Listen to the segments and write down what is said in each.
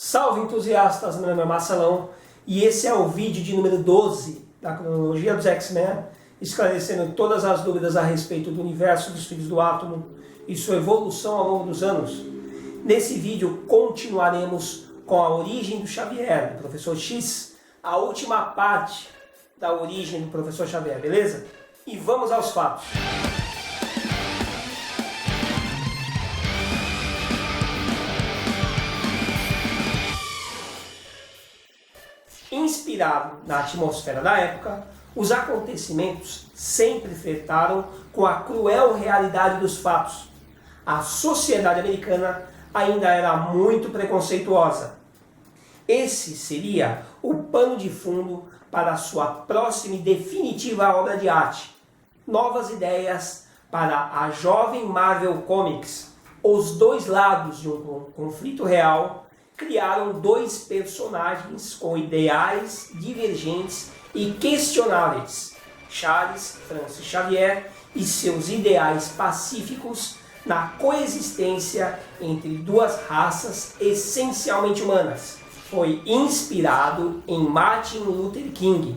Salve entusiastas, meu nome é Marcelão e esse é o vídeo de número 12 da cronologia dos X-Men, esclarecendo todas as dúvidas a respeito do universo dos Filhos do Átomo e sua evolução ao longo dos anos. Nesse vídeo continuaremos com a origem do Xavier, do Professor X, a última parte da origem do Professor Xavier, beleza? E vamos aos fatos. Inspirado na atmosfera da época, os acontecimentos sempre flertaram com a cruel realidade dos fatos. A sociedade americana ainda era muito preconceituosa. Esse seria o pano de fundo para a sua próxima e definitiva obra de arte. Novas ideias para a jovem Marvel Comics. Os dois lados de um conflito real criaram dois personagens com ideais divergentes e questionáveis. Charles Francis Xavier e seus ideais pacíficos na coexistência entre duas raças essencialmente humanas. Foi inspirado em Martin Luther King,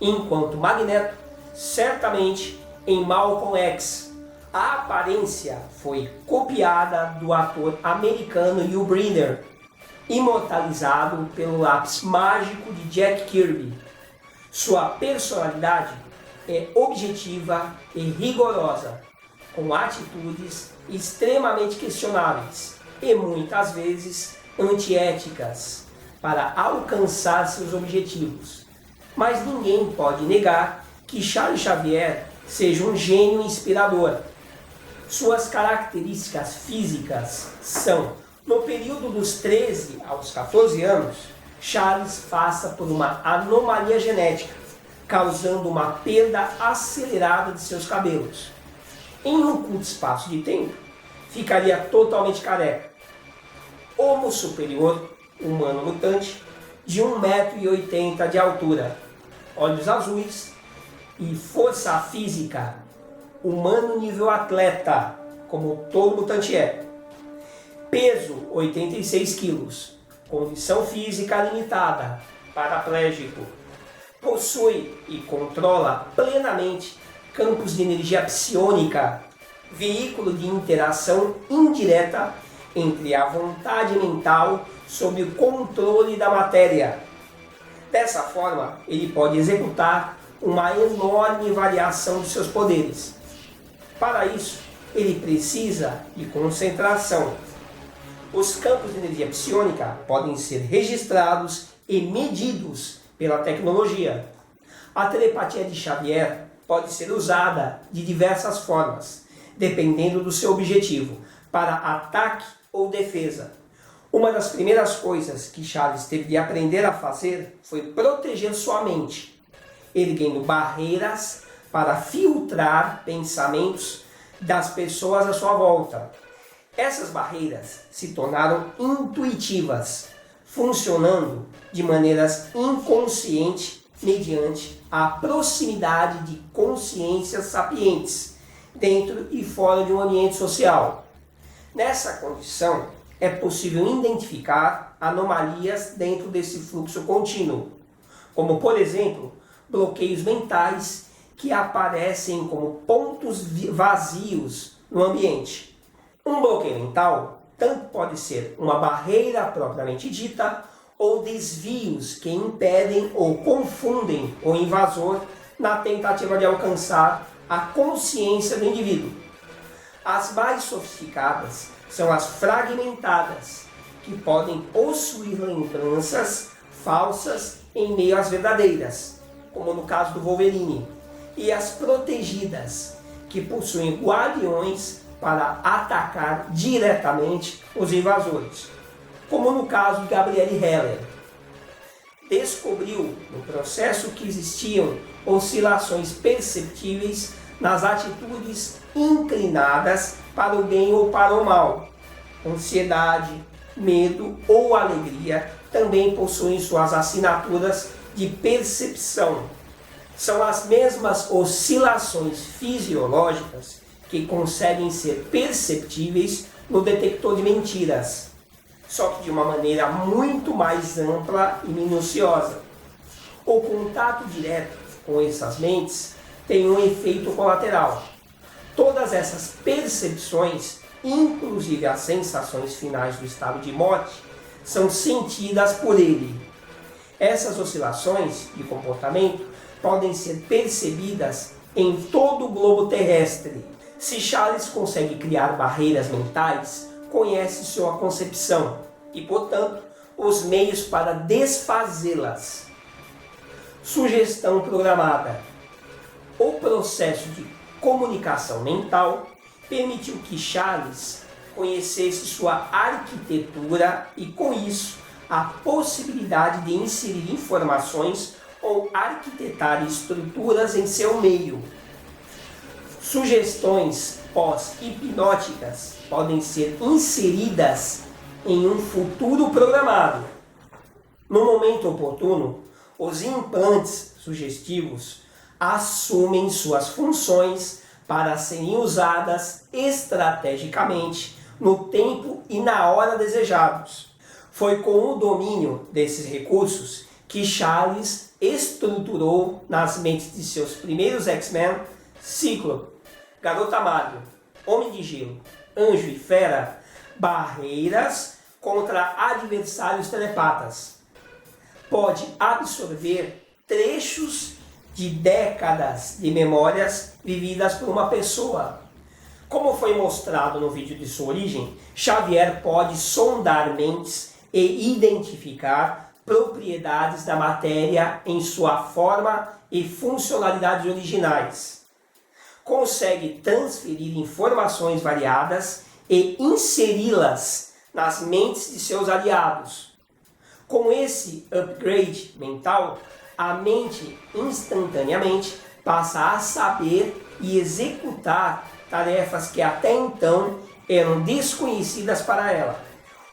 enquanto Magneto, certamente, em Malcolm X. A aparência foi copiada do ator americano Hugh Brynner, imortalizado pelo lápis mágico de Jack Kirby. Sua personalidade é objetiva e rigorosa, com atitudes extremamente questionáveis e muitas vezes antiéticas para alcançar seus objetivos. Mas ninguém pode negar que Charles Xavier seja um gênio inspirador. Suas características físicas são: no período dos 13 aos 14 anos, Charles passa por uma anomalia genética, causando uma perda acelerada de seus cabelos. Em um curto espaço de tempo, ficaria totalmente careca. Homo superior, humano mutante, de 1,80 m de altura, olhos azuis e força física, humano nível atleta, como todo mutante é. Peso 86 kg, condição física limitada, paraplégico. Possui e controla plenamente campos de energia psionica, veículo de interação indireta entre a vontade mental sob o controle da matéria. Dessa forma, ele pode executar uma enorme variação de seus poderes. Para isso, ele precisa de concentração. Os campos de energia psiônica podem ser registrados e medidos pela tecnologia. A telepatia de Xavier pode ser usada de diversas formas, dependendo do seu objetivo, para ataque ou defesa. Uma das primeiras coisas que Charles teve de aprender a fazer foi proteger sua mente, erguendo barreiras para filtrar pensamentos das pessoas à sua volta. Essas barreiras se tornaram intuitivas, funcionando de maneiras inconscientes mediante a proximidade de consciências sapientes, dentro e fora de um ambiente social. Nessa condição, é possível identificar anomalias dentro desse fluxo contínuo, como, por exemplo, bloqueios mentais que aparecem como pontos vazios no ambiente. Um bloqueio mental tanto pode ser uma barreira propriamente dita ou desvios que impedem ou confundem o invasor na tentativa de alcançar a consciência do indivíduo. As mais sofisticadas são as fragmentadas, que podem possuir lembranças falsas em meio às verdadeiras, como no caso do Wolverine, e as protegidas, que possuem guardiões para atacar diretamente os invasores, como no caso de Gabrielle Heller. Descobriu no processo que existiam oscilações perceptíveis nas atitudes inclinadas para o bem ou para o mal. Ansiedade, medo ou alegria também possuem suas assinaturas de percepção. São as mesmas oscilações fisiológicas que conseguem ser perceptíveis no detector de mentiras. só que de uma maneira muito mais ampla e minuciosa. O contato direto com essas mentes tem um efeito colateral. Todas essas percepções, inclusive as sensações finais do estado de morte, são sentidas por ele. Essas oscilações de comportamento podem ser percebidas em todo o globo terrestre. Se Charles consegue criar barreiras mentais, conhece sua concepção e, portanto, os meios para desfazê-las. Sugestão programada. O processo de comunicação mental permitiu que Charles conhecesse sua arquitetura e, com isso, a possibilidade de inserir informações ou arquitetar estruturas em seu meio. Sugestões pós-hipnóticas podem ser inseridas em um futuro programado. No momento oportuno, os implantes sugestivos assumem suas funções para serem usadas estrategicamente no tempo e na hora desejados. Foi com o domínio desses recursos que Charles estruturou nas mentes de seus primeiros X-Men, Cíclope, Garota Mágica, Homem de Gelo, Anjo e Fera, barreiras contra adversários telepatas. Pode absorver trechos de décadas de memórias vividas por uma pessoa. Como foi mostrado no vídeo de sua origem, Xavier pode sondar mentes e identificar propriedades da matéria em sua forma e funcionalidades originais. Consegue transferir informações variadas e inseri-las nas mentes de seus aliados. Com esse upgrade mental, a mente instantaneamente passa a saber e executar tarefas que até então eram desconhecidas para ela.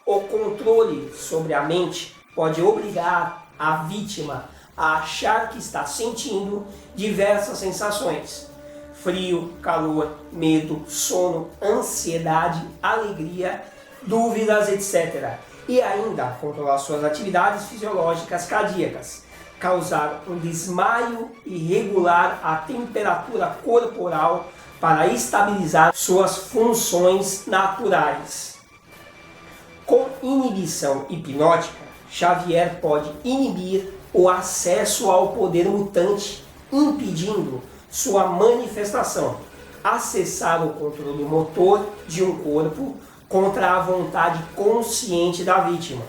O controle sobre a mente pode obrigar a vítima a achar que está sentindo diversas sensações: frio, calor, medo, sono, ansiedade, alegria, dúvidas, etc. E ainda controlar suas atividades fisiológicas cardíacas, causar um desmaio e regular a temperatura corporal para estabilizar suas funções naturais. Com inibição hipnótica, Xavier pode inibir o acesso ao poder mutante, impedindo sua manifestação, acessar o controle motor de um corpo contra a vontade consciente da vítima,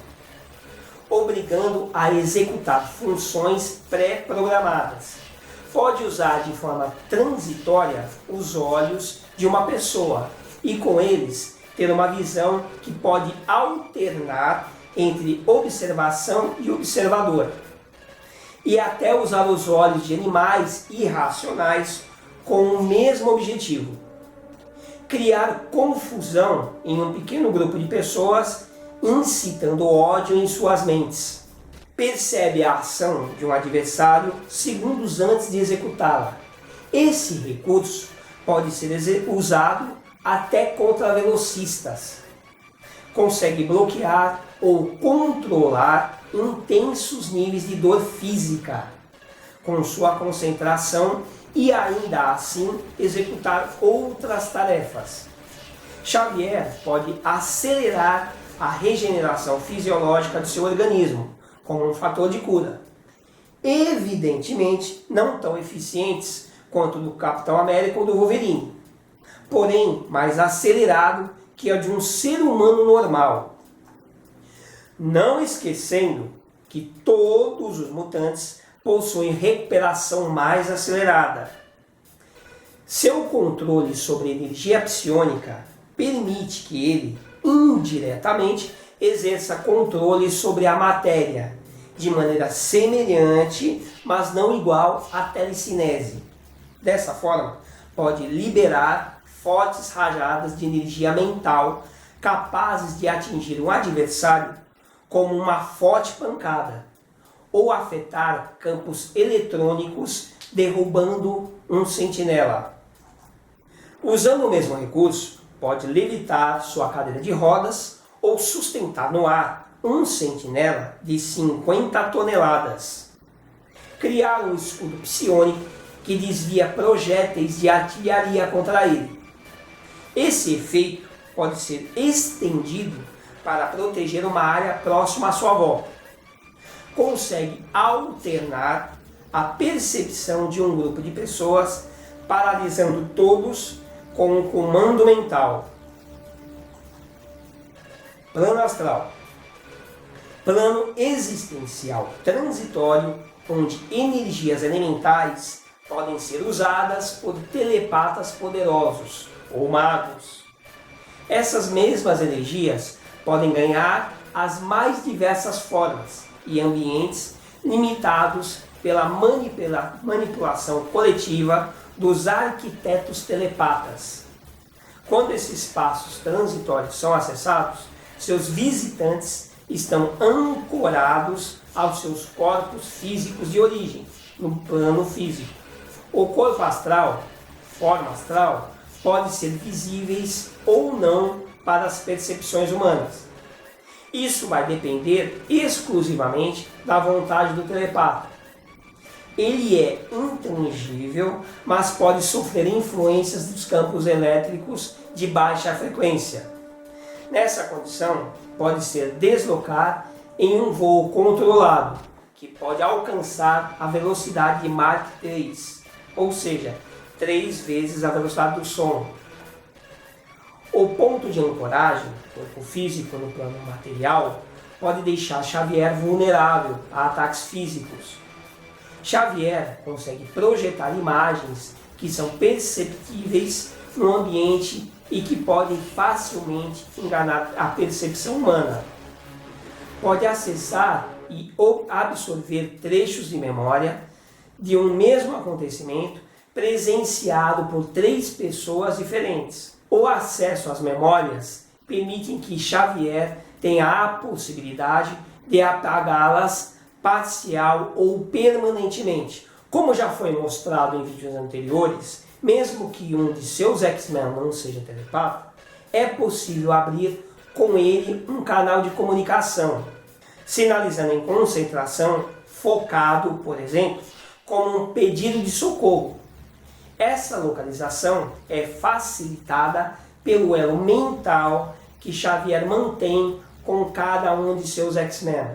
obrigando a executar funções pré-programadas. Pode usar de forma transitória os olhos de uma pessoa e, com eles, ter uma visão que pode alternar entre observação e observador, e até usar os olhos de animais irracionais com o mesmo objetivo: criar confusão em um pequeno grupo de pessoas, incitando ódio em suas mentes. Percebe a ação de um adversário segundos antes de executá-la. Esse recurso pode ser usado até contra velocistas. Consegue bloquear ou controlar intensos níveis de dor física com sua concentração e ainda assim executar outras tarefas. Xavier pode acelerar a regeneração fisiológica do seu organismo como um fator de cura. Evidentemente, não tão eficientes quanto do Capitão América ou do Wolverine, porém mais acelerado que a de um ser humano normal. Não esquecendo que todos os mutantes possuem recuperação mais acelerada. Seu controle sobre a energia psiônica permite que ele, indiretamente, exerça controle sobre a matéria, de maneira semelhante, mas não igual à telecinese. Dessa forma, pode liberar fortes rajadas de energia mental capazes de atingir um adversário como uma forte pancada, ou afetar campos eletrônicos derrubando um sentinela. Usando o mesmo recurso, pode levitar sua cadeira de rodas ou sustentar no ar um sentinela de 50 toneladas. Criar um escudo psiônico que desvia projéteis de artilharia contra ele. Esse efeito pode ser estendido para proteger uma área próxima à sua volta. Consegue alternar a percepção de um grupo de pessoas, paralisando todos com um comando mental. Plano astral. Plano existencial transitório, onde energias elementares podem ser usadas por telepatas poderosos ou magos. Essas mesmas energias podem ganhar as mais diversas formas e ambientes limitados pela manipulação coletiva dos arquitetos telepatas. Quando esses espaços transitórios são acessados, seus visitantes estão ancorados aos seus corpos físicos de origem, no plano físico. O corpo astral, forma astral, pode ser visíveis ou não para as percepções humanas. Isso vai depender exclusivamente da vontade do telepata. Ele é intangível, mas pode sofrer influências dos campos elétricos de baixa frequência. Nessa condição, pode ser deslocar em um voo controlado, que pode alcançar a velocidade de Mach 3, ou seja, 3 vezes a velocidade do som. O ponto de ancoragem, corpo físico no plano material, pode deixar Xavier vulnerável a ataques físicos. Xavier consegue projetar imagens que são perceptíveis no ambiente e que podem facilmente enganar a percepção humana. Pode acessar e absorver trechos de memória de um mesmo acontecimento presenciado por 3 pessoas diferentes. O acesso às memórias permite que Xavier tenha a possibilidade de apagá-las parcial ou permanentemente. Como já foi mostrado em vídeos anteriores, mesmo que um de seus X-Men não seja telepata, é possível abrir com ele um canal de comunicação, sinalizando em concentração, focado, por exemplo, como um pedido de socorro. Essa localização é facilitada pelo elo mental que Xavier mantém com cada um de seus X-Men.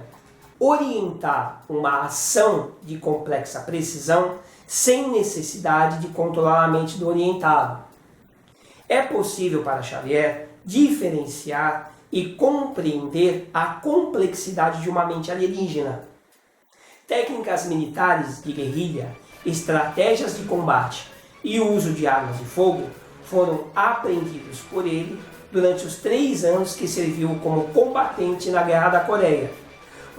Orientar uma ação de complexa precisão sem necessidade de controlar a mente do orientado. É possível para Xavier diferenciar e compreender a complexidade de uma mente alienígena. Técnicas militares de guerrilha, estratégias de combate e o uso de armas de fogo foram aprendidos por ele durante os 3 anos que serviu como combatente na Guerra da Coreia,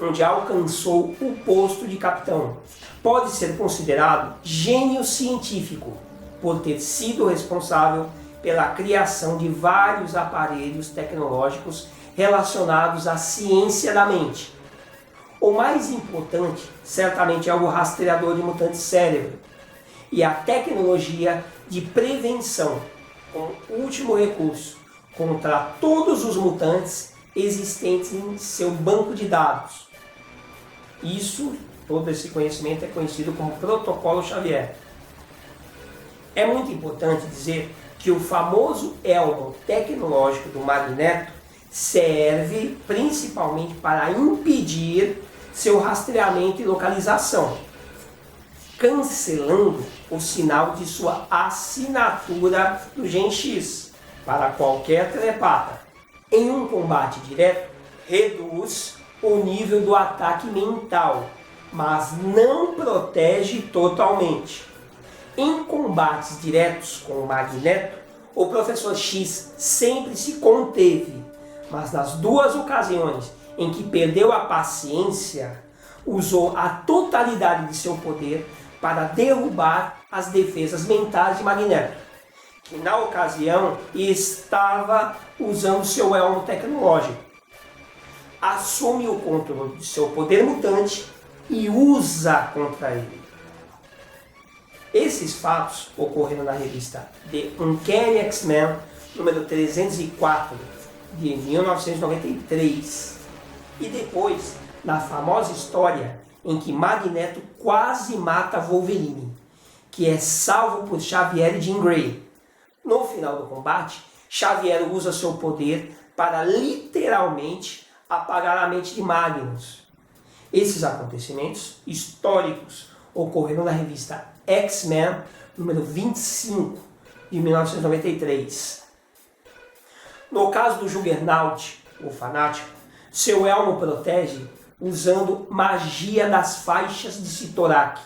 onde alcançou o posto de capitão. Pode ser considerado gênio científico por ter sido responsável pela criação de vários aparelhos tecnológicos relacionados à ciência da mente. O mais importante, certamente, é o rastreador de mutantes cérebro e a tecnologia de prevenção, como último recurso contra todos os mutantes existentes em seu banco de dados. Todo esse conhecimento é conhecido como Protocolo Xavier. É muito importante dizer que o famoso elmo tecnológico do Magneto serve principalmente para impedir seu rastreamento e localização, cancelando o sinal de sua assinatura do Gen X para qualquer telepata. Em um combate direto, reduz o nível do ataque mental, mas não protege totalmente. Em combates diretos com o Magneto, o Professor X sempre se conteve, mas nas 2 ocasiões em que perdeu a paciência, usou a totalidade de seu poder para derrubar as defesas mentais de Magneto, que na ocasião estava usando seu elmo tecnológico. Assume o controle de seu poder mutante e usa contra ele. Esses fatos ocorreram na revista The Uncanny X-Men, número 304, de 1993. E depois, na famosa história em que Magneto quase mata Wolverine, que é salvo por Xavier e Jean Grey. No final do combate, Xavier usa seu poder para literalmente apagar a mente de Magnus. Esses acontecimentos históricos ocorreram na revista X-Men, número 25, de 1993. No caso do Juggernaut, o fanático, seu elmo protege usando magia das faixas de Sitorak.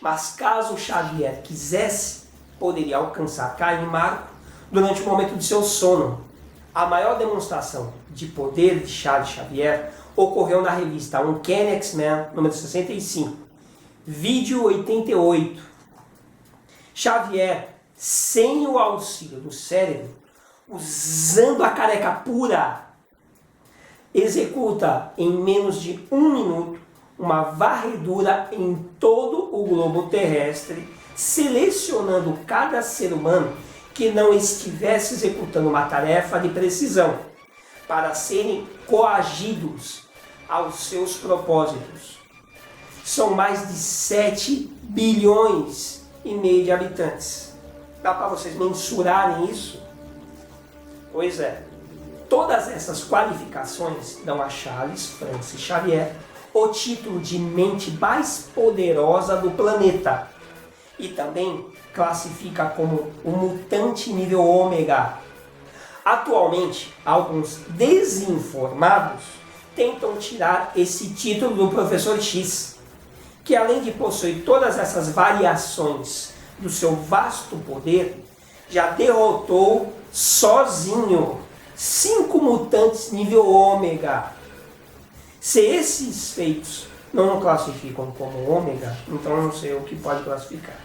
Mas caso Xavier quisesse, poderia alcançar Caim Marco durante o momento de seu sono. A maior demonstração de poder de Charles Xavier ocorreu na revista Uncanny X-Men, número 65, vídeo 88. Xavier, sem o auxílio do cérebro, usando a careca pura, executa em menos de 1 minuto uma varredura em todo o globo terrestre, selecionando cada ser humano que não estivesse executando uma tarefa de precisão, para serem coagidos aos seus propósitos. São mais de 7 bilhões e meio de habitantes. Dá para vocês mensurarem isso? Pois é. Todas essas qualificações dão a Charles Francis Xavier o título de mente mais poderosa do planeta. E também classifica como o mutante nível ômega. Atualmente, alguns desinformados tentam tirar esse título do Professor X, que além de possuir todas essas variações do seu vasto poder, já derrotou sozinho 5 mutantes nível ômega. Se esses feitos não classificam como ômega, então eu não sei o que pode classificar.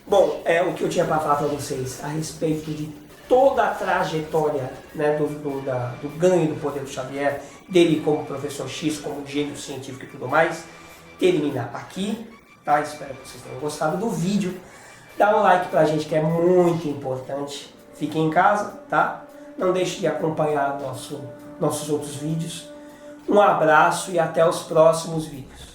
Bom, é o que eu tinha para falar para vocês a respeito de toda a trajetória, né, do ganho do poder do Xavier, dele como Professor X, como gênio científico e tudo mais, termina aqui, tá? Espero que vocês tenham gostado do vídeo. Dá um like pra gente que é muito importante. Fiquem em casa, tá? Não deixe de acompanhar nossos outros vídeos. Um abraço e até os próximos vídeos.